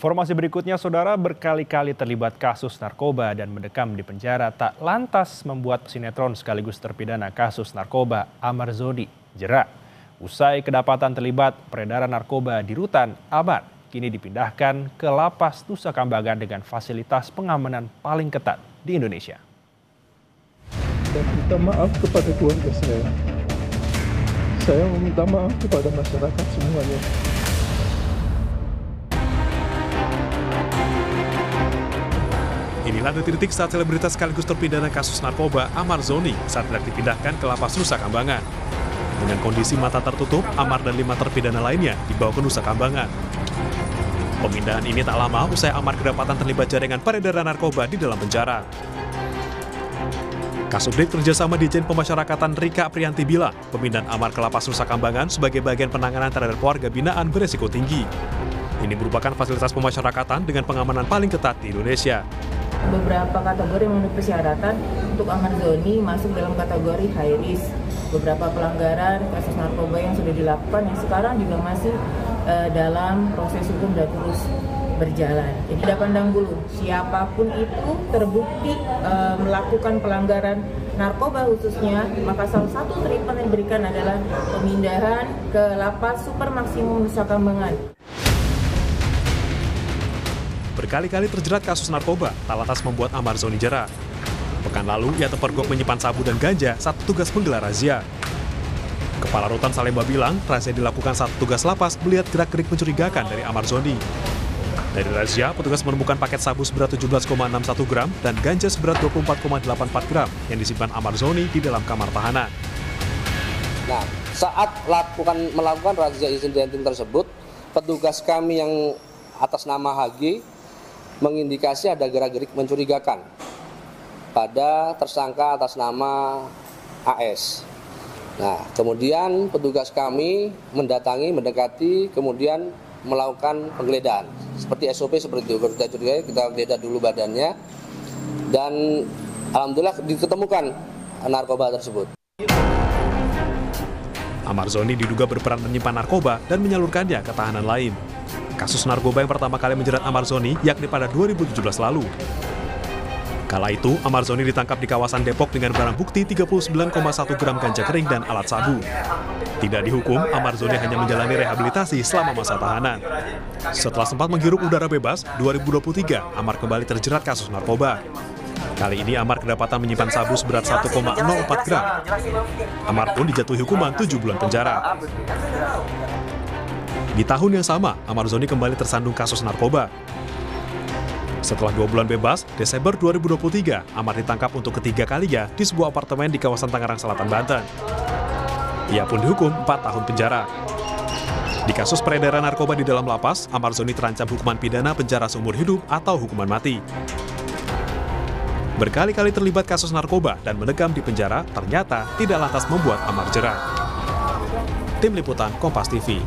Informasi berikutnya, saudara berkali-kali terlibat kasus narkoba dan mendekam di penjara tak lantas membuat pesinetron sekaligus terpidana kasus narkoba Amar Zoni jera. Usai kedapatan terlibat peredaran narkoba di rutan, Amar kini dipindahkan ke lapas Nusa Kambangan dengan fasilitas pengamanan paling ketat di Indonesia. Dan minta maaf kepada keluarga saya. Saya meminta maaf kepada masyarakat semuanya. Inilah detik-detik saat selebritas sekaligus terpidana kasus narkoba Amar Zoni saat hendak dipindahkan ke lapas Nusa Kambangan. Dengan kondisi mata tertutup, Amar dan 5 terpidana lainnya dibawa ke Nusa Kambangan. Pemindahan ini tak lama usai Amar kedapatan terlibat jaringan peredaran narkoba di dalam penjara. Kasubdit kerjasama Ditjen Pemasyarakatan Rika Aprianti bilang, pemindahan Amar ke lapas Nusa Kambangan sebagai bagian penanganan terhadap warga binaan beresiko tinggi. Ini merupakan fasilitas pemasyarakatan dengan pengamanan paling ketat di Indonesia. Beberapa kategori menurut persyaratan untuk Amar Zoni masuk dalam kategori high risk. Beberapa pelanggaran kasus narkoba yang sudah dilakukan yang sekarang juga masih dalam proses hukum dan terus berjalan. Jadi tidak pandang bulu, siapapun itu terbukti melakukan pelanggaran narkoba khususnya, maka salah satu treatment yang diberikan adalah pemindahan ke lapas super maksimum Nusa Kambangan. Berkali-kali terjerat kasus narkoba, tak lantas membuat Amar Zoni jera. Pekan lalu, ia terpergok menyimpan sabu dan ganja saat tugas menggelar razia. Kepala Rutan Salemba bilang, razia dilakukan saat petugas lapas melihat gerak-gerik mencurigakan dari Amar Zoni. Dari razia, petugas menemukan paket sabu seberat 17,61 gram dan ganja seberat 24,84 gram yang disimpan Amar Zoni di dalam kamar tahanan. Nah, saat melakukan razia insidentil tersebut, petugas kami yang atas nama HG mengindikasi ada gerak-gerik mencurigakan pada tersangka atas nama AS. Nah, kemudian petugas kami mendekati, kemudian melakukan penggeledahan. Seperti SOP seperti itu, kita geledah dulu badannya, dan alhamdulillah ditemukan narkoba tersebut. Amar Zoni diduga berperan menyimpan narkoba dan menyalurkannya ke tahanan lain. Kasus narkoba yang pertama kali menjerat Amar Zoni yakni pada 2017 lalu. Kala itu, Amar Zoni ditangkap di kawasan Depok dengan barang bukti 39,1 gram ganja kering dan alat sabu. Tidak dihukum, Amar Zoni hanya menjalani rehabilitasi selama masa tahanan. Setelah sempat menghirup udara bebas, 2023, Amar kembali terjerat kasus narkoba. Kali ini Amar kedapatan menyimpan sabu seberat 1,04 gram. Amar pun dijatuhi hukuman 7 bulan penjara. Di tahun yang sama, Amar Zoni kembali tersandung kasus narkoba. Setelah 2 bulan bebas, Desember 2023, Amar ditangkap untuk ketiga kalinya di sebuah apartemen di kawasan Tangerang Selatan, Banten. Ia pun dihukum 4 tahun penjara. Di kasus peredaran narkoba di dalam lapas, Amar Zoni terancam hukuman pidana penjara seumur hidup atau hukuman mati. Berkali-kali terlibat kasus narkoba dan mendekam di penjara, ternyata tidak lantas membuat Amar jera. Tim Liputan Kompas TV.